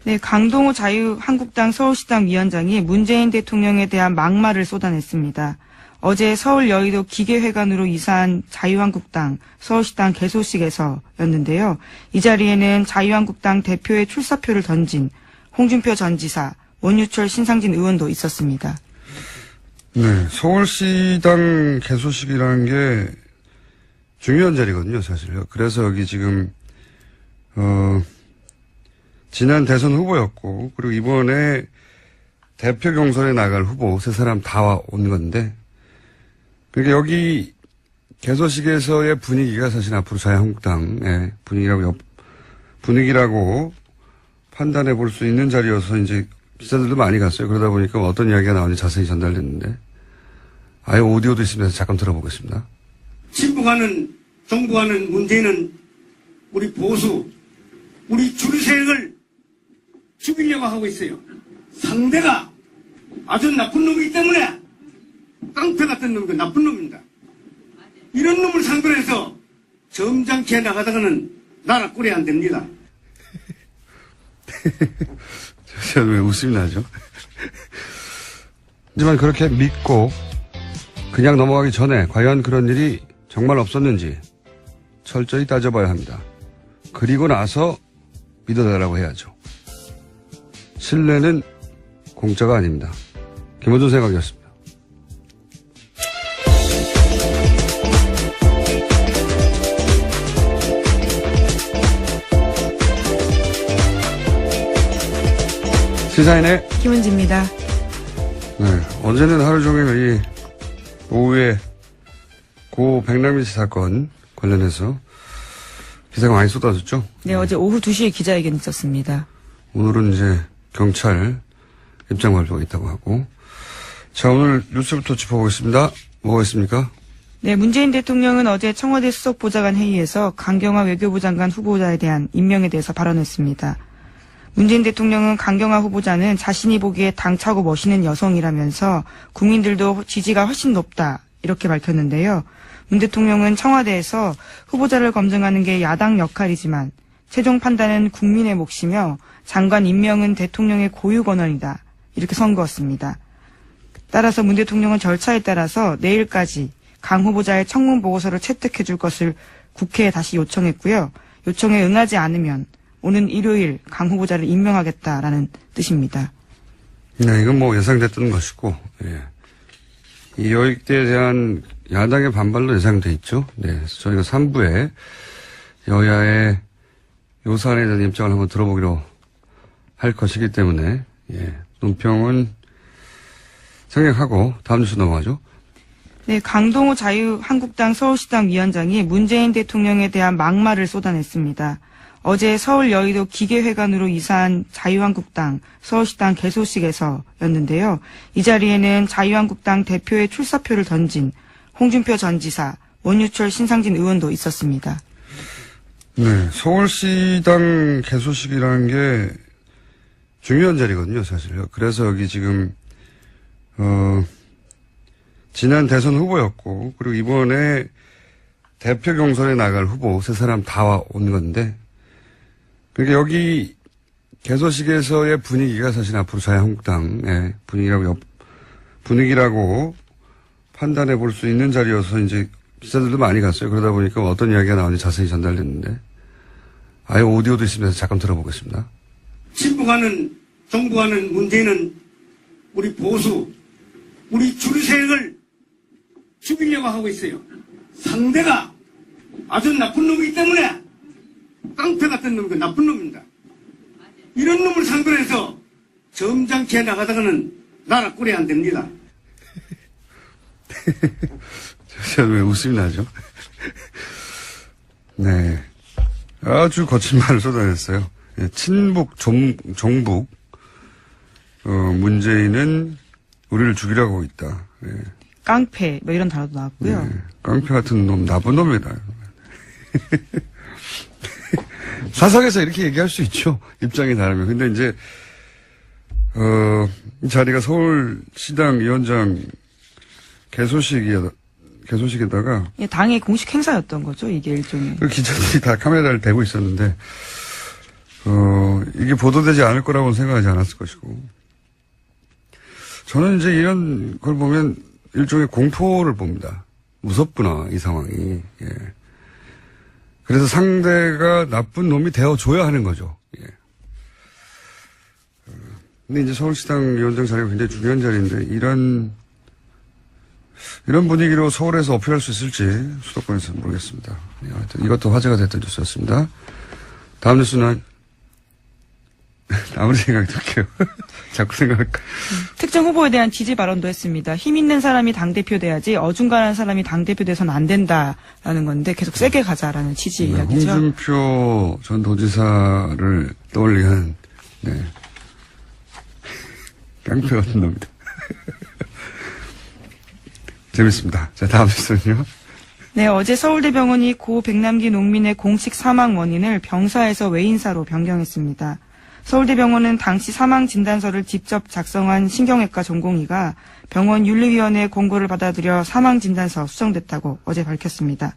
네, 강동호 자유한국당 서울시당 위원장이 문재인 대통령에 대한 막말을 쏟아냈습니다. 어제 서울 여의도 기계회관으로 이사한 자유한국당 서울시당 개소식에서였는데요. 이 자리에는 자유한국당 대표의 출사표를 던진 홍준표 전 지사, 원유철 신상진 의원도 있었습니다. 네, 서울시당 개소식이라는 게 중요한 자리거든요, 사실요. 그래서 여기 지금 지난 대선 후보였고, 그리고 이번에 대표 경선에 나갈 후보 세 사람 다 온 건데, 그러니까 여기 개소식에서의 분위기가 사실 앞으로 자유한국당의 분위기라고 판단해 볼 수 있는 자리여서 이제 기자들도 많이 갔어요. 그러다 보니까 어떤 이야기가 나오는지 자세히 전달됐는데, 아예 오디오도 있습니다. 잠깐 들어보겠습니다. 친북하는, 정부하는 문제는 우리 보수, 우리 줄세력을 죽이려고 하고 있어요. 상대가 아주 나쁜 놈이기 때문에 깡패 같은 놈이고 나쁜 놈입니다. 이런 놈을 상대로 해서 점잖게 나가다가는 나라 꼴이 안 됩니다. 제가 왜 웃음이 나죠? 하지만 그렇게 믿고 그냥 넘어가기 전에 과연 그런 일이 정말 없었는지 철저히 따져봐야 합니다. 그리고 나서 믿어달라고 해야죠. 신뢰는 공짜가 아닙니다. 김호준 생각이었습니다. 시사인의 김은지입니다. 네, 어제는 하루 종일 이 오후에 고 백남기 씨 사건 관련해서 기사가 많이 쏟아졌죠? 네, 어제 오후 2시에 기자회견이 있었습니다. 오늘은 이제 경찰 입장 발표가 있다고 하고. 자, 오늘 뉴스부터 짚어보겠습니다. 뭐가 있습니까? 네, 문재인 대통령은 어제 청와대 수석보좌관 회의에서 강경화 외교부 장관 후보자에 대한 임명에 대해서 발언했습니다. 문재인 대통령은 강경화 후보자는 자신이 보기에 당차고 멋있는 여성이라면서 국민들도 지지가 훨씬 높다 이렇게 밝혔는데요. 문 대통령은 청와대에서 후보자를 검증하는 게 야당 역할이지만 최종 판단은 국민의 몫이며 장관 임명은 대통령의 고유 권한이다 이렇게 선거했습니다. 따라서 문 대통령은 절차에 따라서 내일까지 강 후보자의 청문 보고서를 채택해 줄 것을 국회에 다시 요청했고요. 요청에 응하지 않으면 오는 일요일 강 후보자를 임명하겠다라는 뜻입니다. 네, 이건 뭐 예상됐던 것이고, 예. 이 여익대에 대한 야당의 반발도 예상돼 있죠. 네, 그래서 저희가 3부에 여야의 요 사안에 대한 입장을 한번 들어보기로 할 것이기 때문에, 예, 논평은 생략하고 다음 뉴스 넘어가죠. 네, 강동호 자유한국당 서울시당 위원장이 문재인 대통령에 대한 막말을 쏟아냈습니다. 어제 서울 여의도 기계회관으로 이사한 자유한국당 서울시당 개소식에서였는데요. 이 자리에는 자유한국당 대표의 출사표를 던진 홍준표 전 지사, 원유철 신상진 의원도 있었습니다. 네, 서울시당 개소식이라는 게 중요한 자리거든요, 사실요. 그래서 여기 지금 지난 대선 후보였고, 그리고 이번에 대표 경선에 나갈 후보 세 사람 다 온 건데, 그러니까 여기 개소식에서의 분위기가 사실 앞으로 자유한국당의 분위기라고 판단해 볼 수 있는 자리여서 이제 기자들도 많이 갔어요. 그러다 보니까 어떤 이야기가 나오는지 자세히 전달됐는데, 아예 오디오도 있습니다. 잠깐 들어보겠습니다. 친북하는, 정부하는 문제는 우리 보수, 우리 줄세력을 죽이려고 하고 있어요. 상대가 아주 나쁜 놈이기 때문에 깡패 같은 놈이고 나쁜 놈입니다. 이런 놈을 상대로 해서 점잖게 나가다가는 나라 꼴이 안 됩니다. 제가 왜 웃음이 나죠? 네. 아주 거친 말을 쏟아냈어요. 예, 친북, 종북, 문재인은 우리를 죽이려고 하고 있다. 예. 깡패, 뭐 이런 단어도 나왔고요. 예, 깡패 같은 놈, 나쁜 놈이다. 사석에서 이렇게 얘기할 수 있죠. 입장이 다르면. 근데 이제, 이 자리가 서울시당 위원장 개소식에다가. 예, 당의 공식 행사였던 거죠, 이게 일종의. 그 기자들이 다 카메라를 대고 있었는데, 이게 보도되지 않을 거라고는 생각하지 않았을 것이고. 저는 이제 이런 걸 보면 일종의 공포를 봅니다. 무섭구나, 이 상황이. 예. 그래서 상대가 나쁜 놈이 되어줘야 하는 거죠. 예. 근데 이제 서울시당 위원장 자리가 굉장히 중요한 자리인데, 이런 분위기로 서울에서 어필할 수 있을지 수도권에서 모르겠습니다. 예, 하여튼 이것도 화제가 됐던 뉴스였습니다. 다음 뉴스는 아무리 생각이 들게요. 자꾸 생각할까. 특정 후보에 대한 지지 발언도 했습니다. 힘 있는 사람이 당대표 돼야지 어중간한 사람이 당대표 돼서는 안 된다라는 건데 계속 세게 가자라는 취지 이야기죠. 홍준표 전 도지사를 떠올리게 한 깡패 같은 놈이다. 재밌습니다. 자, 다음 뉴스는요. 네, 어제 서울대병원이 고 백남기 농민의 공식 사망 원인을 병사에서 외인사로 변경했습니다. 서울대병원은 당시 사망 진단서를 직접 작성한 신경외과 전공의가 병원 윤리위원회의 공고를 받아들여 사망 진단서 수정됐다고 어제 밝혔습니다.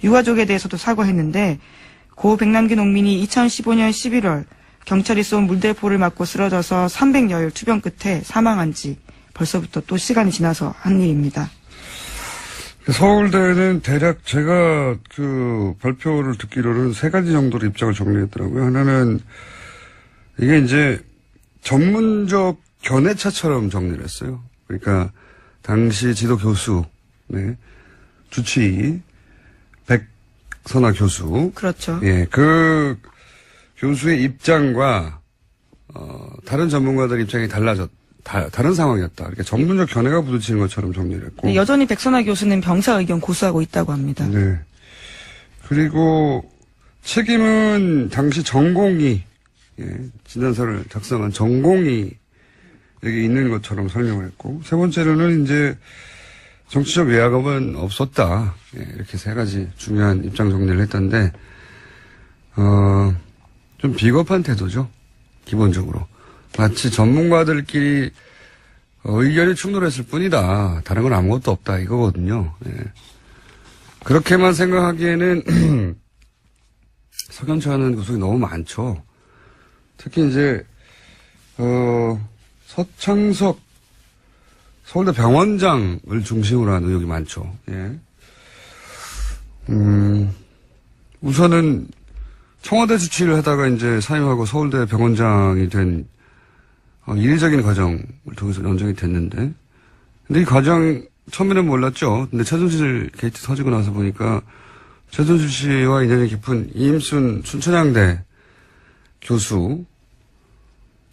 유가족에 대해서도 사과했는데 고 백남기 농민이 2015년 11월 경찰이 쏜 물대포를 맞고 쓰러져서 300여일 투병 끝에 사망한 지 벌써부터 또 시간이 지나서 한 일입니다. 서울대는 대략 제가 그 발표를 듣기로는 3가지 정도로 입장을 정리했더라고요. 하나는 이게 이제 전문적 견해차처럼 정리를 했어요. 그러니까 당시 지도 교수, 주치의 백선아 교수. 그렇죠. 예, 그 교수의 입장과 다른 전문가들 입장이 다른 상황이었다. 그러니까 전문적 견해가 부딪히는 것처럼 정리를 했고. 네, 여전히 백선아 교수는 병사 의견 고수하고 있다고 합니다. 네. 그리고 책임은 당시 전공의, 진단서를 작성한 전공의에게 있는 것처럼 설명을 했고, 세 번째로는 이제 정치적 외압은 없었다. 이렇게 3가지 중요한 입장 정리를 했던데, 좀 비겁한 태도죠. 기본적으로. 마치 전문가들끼리 의견이 충돌했을 뿐이다. 다른 건 아무것도 없다. 이거거든요. 예. 그렇게만 생각하기에는 석연찮은 구석이 너무 많죠. 특히 이제 서창석 서울대 병원장을 중심으로 한 의혹이 많죠. 예. 우선은 청와대 주치를 하다가 이제 사임하고 서울대 병원장이 된 이례적인 과정을 통해서 연정이 됐는데, 근데 이 과정 처음에는 몰랐죠. 근데 최순실 게이트 터지고 나서 보니까 최순실 씨와 인연이 깊은 이임순 춘천향대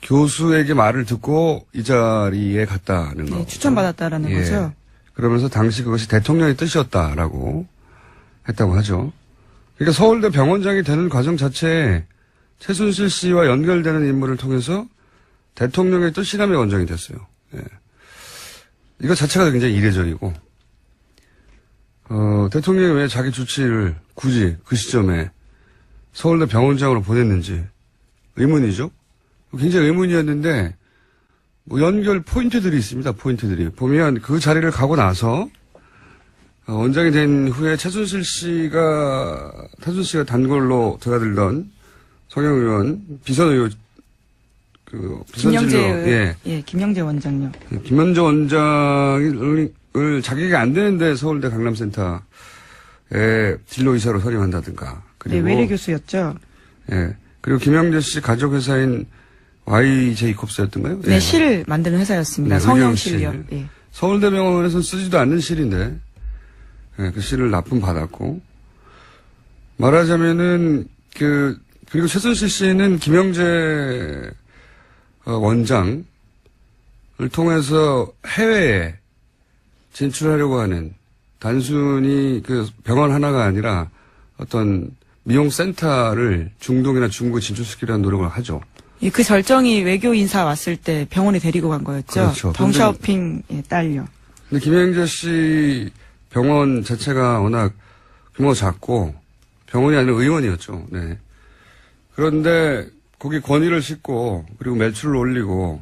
교수에게 말을 듣고 이 자리에 갔다는 거. 네, 추천받았다라는 거죠. 그러면서 당시 그것이 대통령의 뜻이었다라고 했다고 하죠. 그러니까 서울대 병원장이 되는 과정 자체에 최순실 씨와 연결되는 인물을 통해서 대통령의 뜻이라며 원정이 됐어요. 예. 이거 자체가 굉장히 이례적이고, 대통령이 왜 자기 주치를 굳이 그 시점에 서울대 병원장으로 보냈는지 의문이죠. 굉장히 의문이었는데, 연결 포인트들이 있습니다. 포인트들이. 보면 그 자리를 가고 나서, 원장이 된 후에 태순실 씨가 단골로 드나들던 성형 의원, 비선 의원, 김영재 원장요. 김영재 원장을 자격이 안 되는데 서울대 강남센터에 진로이사로 선임한다든가. 그리고 외래 교수였죠. 예. 그리고 김영재 씨 가족 회사인 YJ콥스였던가요? 네, 실을 만드는 회사였습니다. 성형실이요. 예. 서울대병원에서는 쓰지도 않는 실인데, 그 실을 납품 받았고, 말하자면은, 그리고 최순실 씨는 김영재 원장을 통해서 해외에 진출하려고 하는 단순히 그 병원 하나가 아니라 어떤 미용센터를 중동이나 중국에 진출시키려는 노력을 하죠. 예, 그 절정이 외교 인사 왔을 때 병원에 데리고 간 거였죠. 그렇죠. 덩샤오핑의 딸요. 근데 김영재 씨 병원 자체가 워낙 규모가 작고 병원이 아니라 의원이었죠. 네. 그런데 거기 권위를 싣고 그리고 매출을 올리고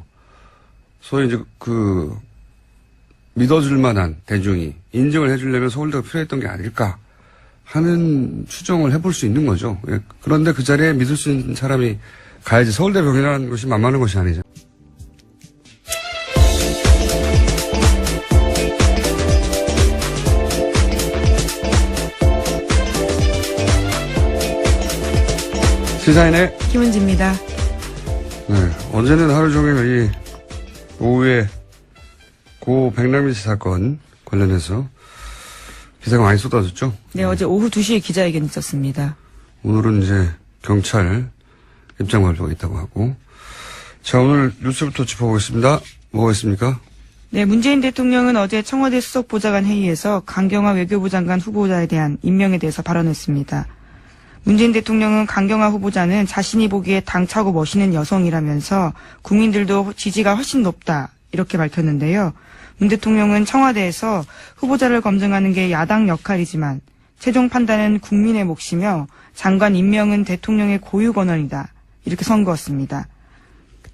소위 이제 믿어줄 만한 대중이 인정을 해주려면 서울대가 필요했던 게 아닐까 하는 추정을 해볼 수 있는 거죠. 예. 그런데 그 자리에 믿을 수 있는 사람이 가야지. 서울대병이라는 곳이 만만한 곳이 아니죠. 시사인의 김은지입니다. 네, 어제는 하루 종일 이 오후에 고 백남기 씨 사건 관련해서 기사가 많이 쏟아졌죠? 네, 어제 오후 2시에 기자회견이 있었습니다. 오늘은 이제 경찰 입장 발표가 있다고 하고. 자, 오늘 뉴스부터 짚어보겠습니다. 뭐가 있습니까? 네, 문재인 대통령은 어제 청와대 수석보좌관 회의에서 강경화 외교부 장관 후보자에 대한 임명에 대해서 발언했습니다. 문재인 대통령은 강경화 후보자는 자신이 보기에 당차고 멋있는 여성이라면서 국민들도 지지가 훨씬 높다 이렇게 밝혔는데요. 문 대통령은 청와대에서 후보자를 검증하는 게 야당 역할이지만 최종 판단은 국민의 몫이며 장관 임명은 대통령의 고유 권한이다 이렇게 선거했습니다.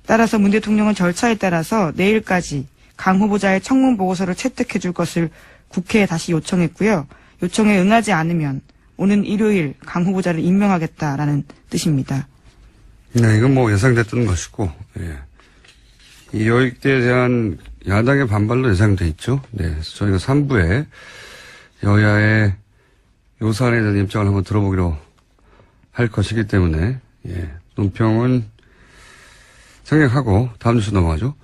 따라서 문 대통령은 절차에 따라서 내일까지 강 후보자의 청문 보고서를 채택해 줄 것을 국회에 다시 요청했고요. 요청에 응하지 않으면 오는 일요일 강 후보자를 임명하겠다라는 뜻입니다. 네, 이건 뭐 예상됐던 것이고, 예. 이 여익대에 대한 야당의 반발도 예상돼 있죠. 네, 그래서 저희가 3부에 여야의 요 사안에 대한 입장을 한번 들어보기로 할 것이기 때문에, 예. 논평은 생략하고 다음 뉴스 넘어가죠.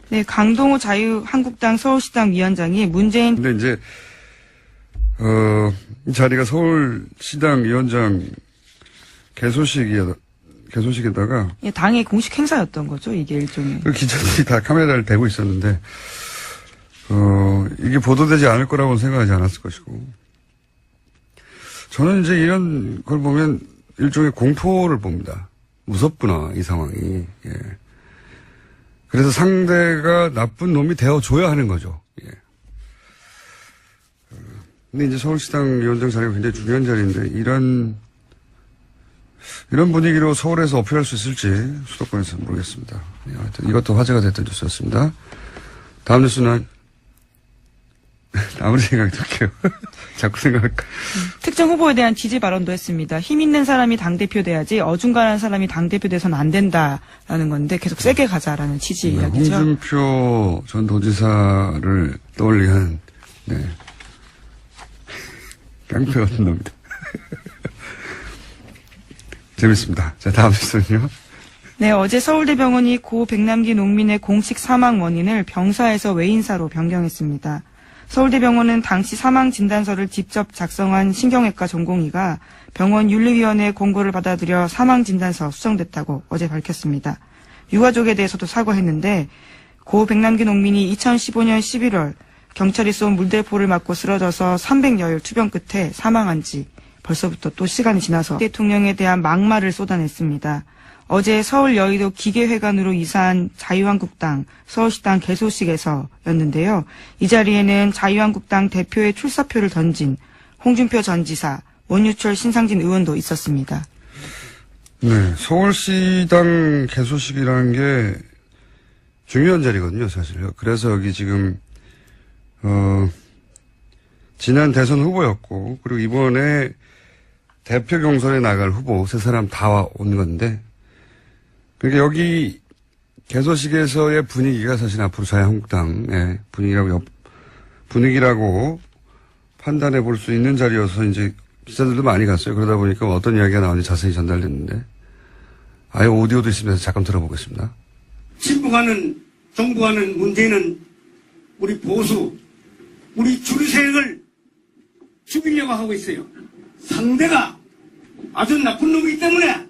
네, 강동호 자유한국당 서울시당 위원장이 문재인 근데 이제 이 자리가 서울시당 위원장 개소식에다가 예, 당의 공식 행사였던 거죠. 이게 일종의. 그 기자들이 다 카메라를 대고 있었는데 이게 보도되지 않을 거라고는 생각하지 않았을 것이고, 저는 이제 이런 걸 보면 일종의 공포를 봅니다. 무섭구나 이 상황이. 예. 그래서 상대가 나쁜 놈이 되어줘야 하는 거죠. 예. 근데 이제 서울시당 위원장 자리가 굉장히 중요한 자리인데, 이런 분위기로 서울에서 어필할 수 있을지 수도권에서 모르겠습니다. 예, 하여튼 이것도 화제가 됐던 뉴스였습니다. 다음 뉴스는 아무리 생각이 들게요. 자꾸 생각할까. 특정 후보에 대한 지지 발언도 했습니다. 힘 있는 사람이 당대표 돼야지 어중간한 사람이 당대표 돼서는 안 된다라는 건데 계속 세게 가자라는 취지 이야기죠. 홍준표 전 도지사를 떠올리는, 네. 깡패 같은 놈이다. 재밌습니다. 자, 다음 뉴스는요. 네, 어제 서울대병원이 고 백남기 농민의 공식 사망 원인을 병사에서 외인사로 변경했습니다. 서울대병원은 당시 사망 진단서를 직접 작성한 신경외과 전공의가 병원 윤리위원회의 공고를 받아들여 사망 진단서 수정됐다고 어제 밝혔습니다. 유가족에 대해서도 사과했는데 고 백남기 농민이 2015년 11월 경찰이 쏜 물대포를 맞고 쓰러져서 300여일 투병 끝에 사망한 지 벌써부터 또 시간이 지나서 대통령에 대한 막말을 쏟아냈습니다. 어제 서울 여의도 기계회관으로 이사한 자유한국당 서울시당 개소식에서였는데요. 이 자리에는 자유한국당 대표의 출사표를 던진 홍준표 전 지사, 원유철 신상진 의원도 있었습니다. 네, 서울시당 개소식이라는 게 중요한 자리거든요, 사실요. 그래서 여기 지금 지난 대선 후보였고, 그리고 이번에 대표 경선에 나갈 후보 세 사람 다 온 건데, 그러니까 여기 개소식에서의 분위기가 사실 앞으로 자유한국당의 분위기라고 판단해 볼 수 있는 자리여서 이제 기자들도 많이 갔어요. 그러다 보니까 어떤 이야기가 나오는지 자세히 전달됐는데, 아예 오디오도 있습니다. 잠깐 들어보겠습니다. 친북하는 정부하는 문재인은 우리 보수, 우리 줄세를 죽이려고 하고 있어요. 상대가 아주 나쁜 놈이기 때문에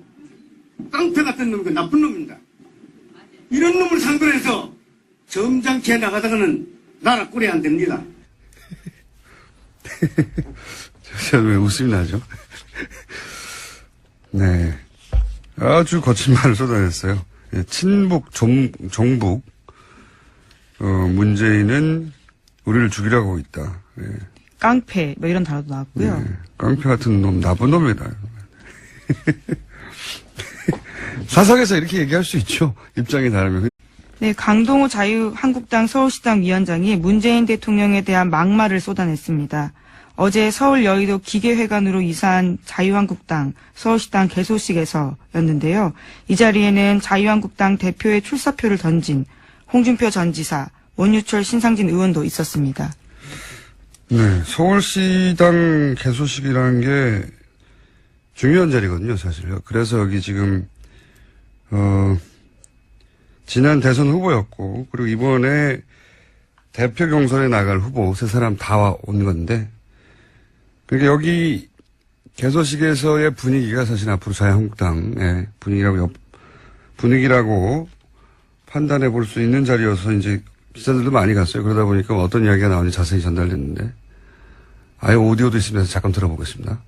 깡패 같은 놈이 나쁜 놈입니다. 이런 놈을 상대로 해서 점잖게 나가다가는 나라 꼴이 안 됩니다. 왜 웃음이 나죠? 네. 아주 거친 말을 쏟아냈어요. 예, 친북, 정북, 문재인은 우리를 죽이려고 하고 있다. 예. 깡패, 뭐 이런 단어도 나왔고요. 네, 깡패 같은 놈, 나쁜 놈이다. 사석에서 이렇게 얘기할 수 있죠. 입장이 다르면. 네, 강동호 자유한국당 서울시당 위원장이 문재인 대통령에 대한 막말을 쏟아냈습니다. 어제 서울 여의도 기계회관으로 이사한 자유한국당 서울시당 개소식에서였는데요. 이 자리에는 자유한국당 대표의 출사표를 던진 홍준표 전 지사, 원유철 신상진 의원도 있었습니다. 네, 서울시당 개소식이라는 게 중요한 자리거든요, 사실요. 그래서 여기 지금 지난 대선 후보였고, 그리고 이번에 대표 경선에 나갈 후보 세 사람 다 온 건데, 그러니까 여기 개소식에서의 분위기가 사실 앞으로 자유한국당의 분위기라고 판단해 볼 수 있는 자리여서 이제 기자들도 많이 갔어요. 그러다 보니까 어떤 이야기가 나오는지 자세히 전달됐는데, 아예 오디오도 있으면서 잠깐 들어보겠습니다.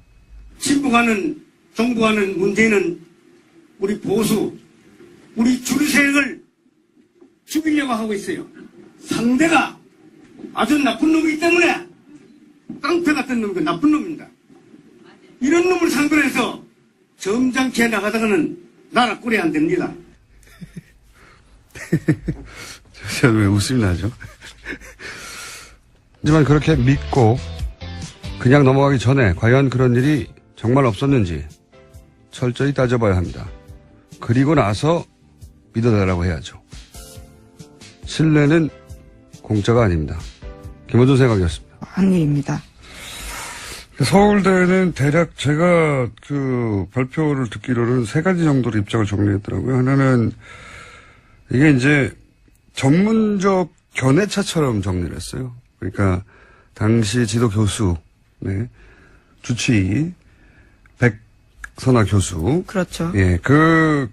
친북하는 정부하는 문재인은 우리 보수, 우리 줄세를 죽이려고 하고 있어요. 상대가 아주 나쁜 놈이기 때문에 깡패 같은 놈이고 나쁜 놈입니다. 이런 놈을 상대로 해서 점잖게 나가다가는 나라 꼴이 안 됩니다. 제가 왜 웃음이 나죠? 하지만 그렇게 믿고 그냥 넘어가기 전에 과연 그런 일이 정말 없었는지 철저히 따져봐야 합니다. 그리고 나서 믿어달라고 해야죠. 신뢰는 공짜가 아닙니다. 김호준 생각이었습니다. 한 일입니다. 서울대는 대략 제가 그 발표를 듣기로는 세 가지 정도로 입장을 정리했더라고요. 하나는 이게 이제 전문적 견해차처럼 정리를 했어요. 그러니까 당시 지도 교수, 네, 주치의 백선아 교수. 그렇죠. 예, 그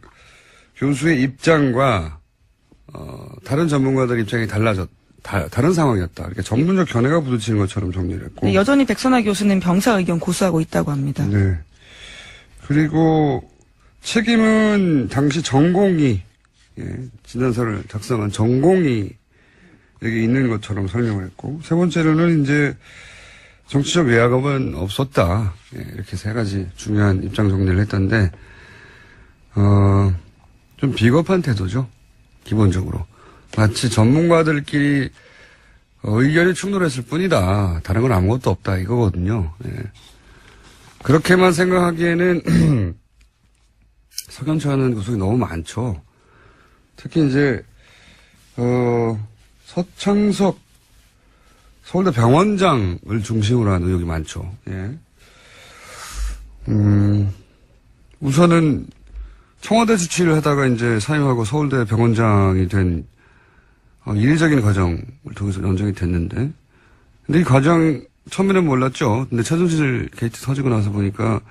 교수의 입장과 다른 전문가들 입장이 다른 상황이었다. 그러니까 전문적 견해가 부딪히는 것처럼 정리를 했고. 네, 여전히 백선아 교수는 병사 의견 고수하고 있다고 합니다. 네. 그리고 책임은 당시 전공의, 진단서를 작성한 전공의에게 있는 것처럼 설명을 했고, 세 번째로는 이제 정치적 외압은 없었다. 이렇게 세 가지 중요한 입장 정리를 했던데, 좀 비겁한 태도죠. 기본적으로. 마치 전문가들끼리 의견이 충돌했을 뿐이다. 다른 건 아무것도 없다. 이거거든요. 예. 그렇게만 생각하기에는 석연찮은 구석이 너무 많죠. 특히 이제 서창석 서울대 병원장을 중심으로 한 의혹이 많죠. 예. 우선은 청와대 주치를 하다가 이제 사임하고 서울대 병원장이 된 이례적인 과정을 통해서 연정이 됐는데, 근데 이 과정 처음에는 몰랐죠. 근데 최순실 게이트 터지고 나서 보니까